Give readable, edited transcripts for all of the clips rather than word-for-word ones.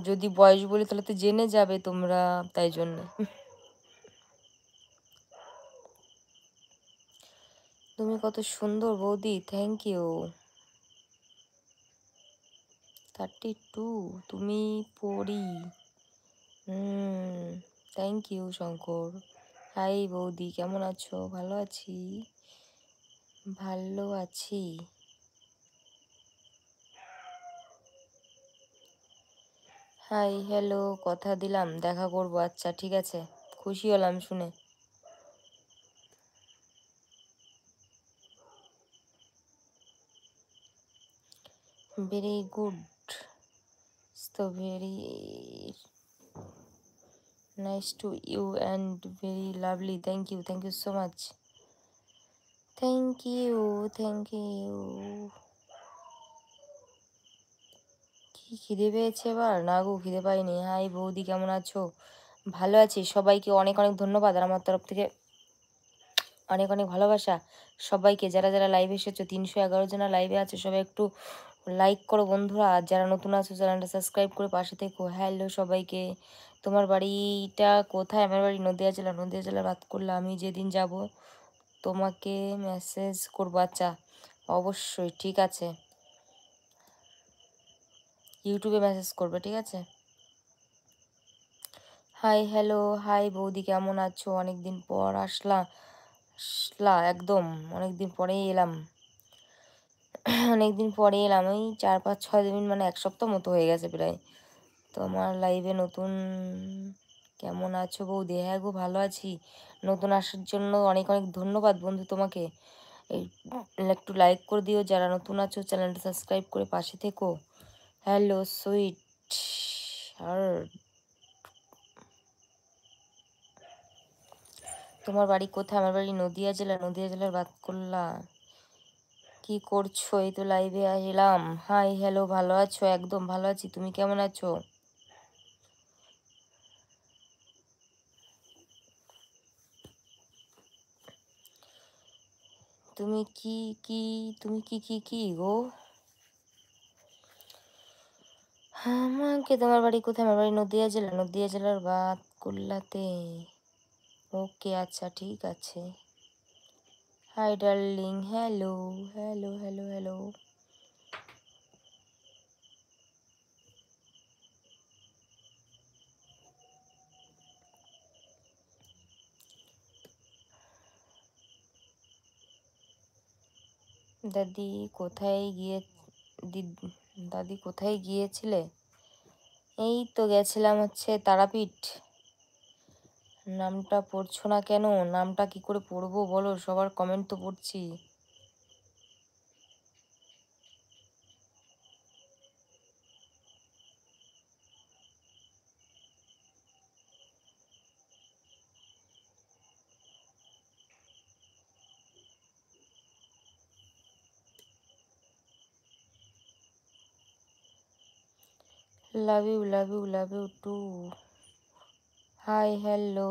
যদি বয়স বলি তাহলে তো জেনে যাবে তোমরা, তাই জন্য। তুমি কত সুন্দর বৌদি, থ্যাংক ইউ। 32 তুমি পড়ি। Thank you Shankar. হাই বৌদি, কেমন আছো? ভালো আছি, ভালো আছি। হাই হ্যালো, কথা দিলাম দেখা করবো। আচ্ছা ঠিক আছে, খুশি হলাম শুনে। ভেরি গুড, তো very nice to you and very lovely. Thank you so much. Thank you, thank you. কি খিদে পেয়েছে এবার? না গো, খিদে পাইনি। হাই বৌদি, কেমন আছো? ভালো আছি। সবাইকে অনেক অনেক ধন্যবাদ আর আমার তরফ থেকে অনেক অনেক ভালোবাসা সবাইকে। যারা যারা লাইভে এসেছো, 311 জনা লাইভে আছে, সবাই একটু লাইক করো বন্ধুরা। আর যারা নতুন আছো চ্যানেলটা সাবস্ক্রাইব করে পাশে থেকো। হ্যালো সবাইকে। তোমার বাড়িটা কোথায়? আমার বাড়ি নদিয়া জেলা। নদিয়া জেলার বাদ করলে আমি যেদিন যাব তোমাকে মেসেজ করবো। আচ্ছা অবশ্যই, ঠিক আছে, ইউটিউবে মেসেজ করবে, ঠিক আছে। হাই হ্যালো, হাই বৌদি, কেমন আছো? অনেকদিন পর আসলা একদম, অনেকদিন পরেই এলাম। অনেকদিন পরে এলাম, ওই 4-5-6 দিন, মানে 1 সপ্তাহ মতো হয়ে গেছে প্রায়। তোমার লাইভে নতুন। কেমন আছো বৌদি? হ্যাঁ গো, ভালো আছি। নতুন আসার জন্য অনেক অনেক ধন্যবাদ বন্ধু তোমাকে। এই একটু লাইক করে দিও যারা নতুন আছো, চ্যানেলটা সাবস্ক্রাইব করে পাশে থেকো। হ্যালো সুইট হার্ট, তোমার বাড়ি কোথায়? আমার বাড়ি নদিয়া জেলা। নদিয়া জেলার বাতকুল্লা। কি করছো? এই তো লাইভে এলাম। হাই হ্যালো, ভালো আছো? একদম ভালো আছি, তুমি কেমন আছো? তুমি কি কি তুমি কি গো? আমাকে, তোমার বাড়ি কোথায়? আমার বাড়ি নদিয়া জেলা। নদিয়া জেলার বাতকুল্লাতে। ওকে আচ্ছা ঠিক আছে। Hi darling, hello hello hello hello. দাদি কোথায় গিয়ে দাদি কোথায় গিয়েছিলে? এই তো গেছিলাম হচ্ছে তারাপীঠ। নামটা পড়ছো না কেন? নামটা কি করে পড়বো বলো? সবার কমেন্ট তো পড়ছি। Love you too. Hi hello.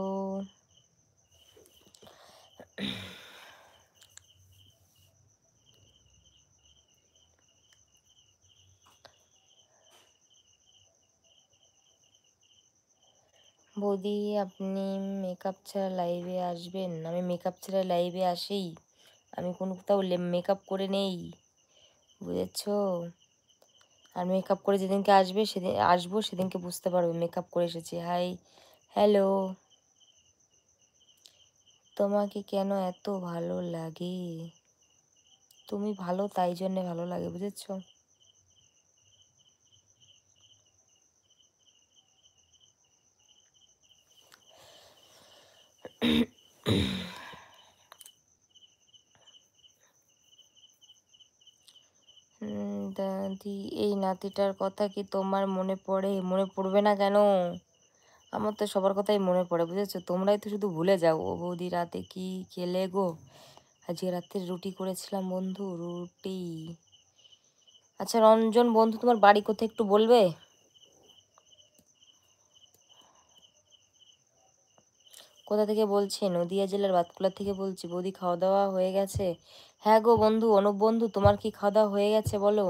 বৌদি আপনি মেকআপ ছাড়া লাইভে আসবেন? আমি মেকআপ ছাড়া লাইভে আসি? আমি কোনো কোথাও মেকআপ করে নেই, বুঝেছো? আর মেকআপ করে যেদিনকে আসবো সেদিনকে বুঝতে পারবে মেকআপ করে এসেছি। Hi hello. তোমাকে কেন এত ভালো লাগে? তুমি ভালো, তাই জন্যে ভালো লাগে, বুঝেছো? দাদি, এই নাতিটার কথা কি তোমার মনে পড়ে? মনে পড়বে না কেন? আমার তো সবার কথাই মনে পড়ে, বুঝেছো? তোমরাই তো শুধু ভুলে যাও। ও বৌদি রাতে কি খেলে গো? আজকে রাতে রুটি করেছিলাম বন্ধু, রুটি। আচ্ছা রঞ্জন বন্ধু, তোমার বাড়ি কোথায় একটু বলবে? কোথা থেকে বলছি? নদিয়া জেলার বাতকুলা থেকে বলছি। বৌদি খাওয়া দাওয়া হয়ে গেছে? হ্যাঁ গো বন্ধু, অনুপ বন্ধু, তোমার কি খাওয়া দাওয়া হয়ে গেছে বলো?